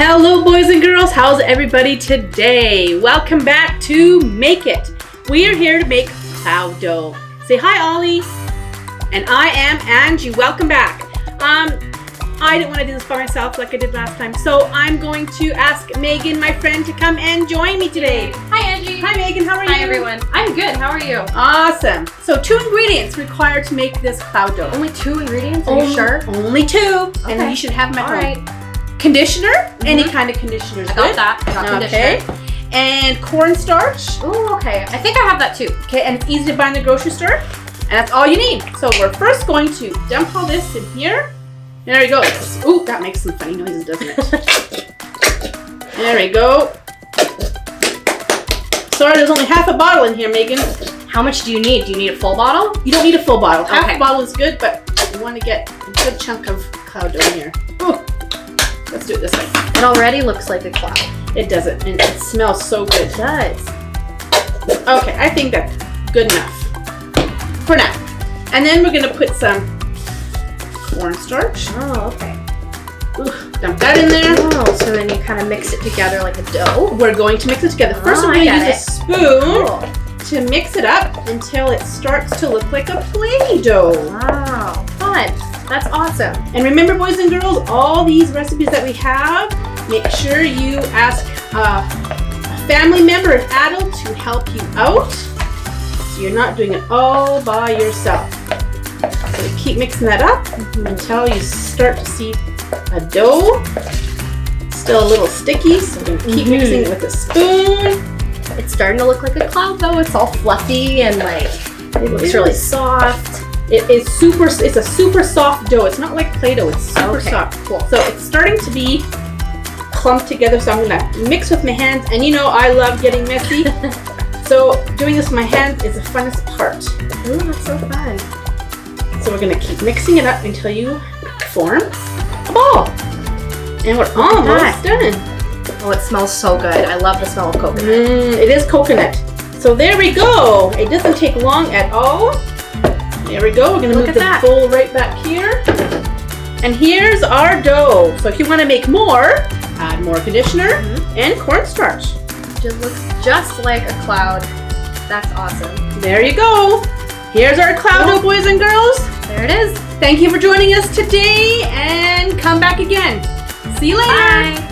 Hello boys and girls, how's everybody today? Welcome back to Make It. We are here to make cloud dough. Say hi, Ollie. And I am Angie. Welcome back. I didn't want to do this by myself like I did last time, so I'm going to ask Megan, my friend, to come and join me today. Hi, Angie. Hi, Megan. How are you? Hi, everyone. I'm good. How are you? Awesome. So 2 ingredients required to make this cloud dough. Only 2 ingredients? Are you sure? Only 2, Okay. and you should have them at All home. right. Conditioner, any kind of conditioner is I good. got that. I got conditioner. And cornstarch. Oh, okay. I think I have that too. Okay, and it's easy to buy in the grocery store. And that's all you need. So we're first going to dump all this in here. There we go. Ooh, that makes some funny noises, doesn't it? There we go. Sorry, there's only half a bottle in here, Megan. How much do you need? Do you need a full bottle? You don't need a full bottle. Half Okay. a bottle is good, but you want to get a good chunk of cloud dough in here. Ooh. Let's do it this way. It already looks like a cloud. It doesn't, and it smells so good. It does. Okay, I think that's good enough for now. And then we're gonna put some cornstarch. Oh, okay. Ooh, dump that in there. Oh, so then you kind of mix it together like a dough. We're going to mix it together. First, Oh, we're I going to get use a spoon to mix it up until it starts to look like a Play-Doh. Wow, fun. That's awesome. And remember, boys and girls, all these recipes that we have, make sure you ask a family member, an adult, to help you out, so you're not doing it all by yourself. So you keep mixing that up until you start to see a dough. Still a little sticky, so we're going to keep mixing it with a spoon. It's starting to look like a cloud though. It's all fluffy and like it looks really soft. It's a super soft dough. It's not like Play-Doh, it's super soft. Cool. So it's starting to be clumped together, so I'm gonna mix with my hands, and you know I love getting messy. So doing this with my hands is the funnest part. Ooh, that's so fun. So we're gonna keep mixing it up until you form a ball. And we're almost done. Oh, it smells so good. I love the smell of coconut. It is coconut. So there we go. It doesn't take long at all. There we go. We're going to move the bowl right back here. And here's our dough. So if you want to make more, add more conditioner and cornstarch. It looks just like a cloud. That's awesome. There you go. Here's our cloud dough, boys and girls. There it is. Thank you for joining us today, and come back again. See you later. Bye.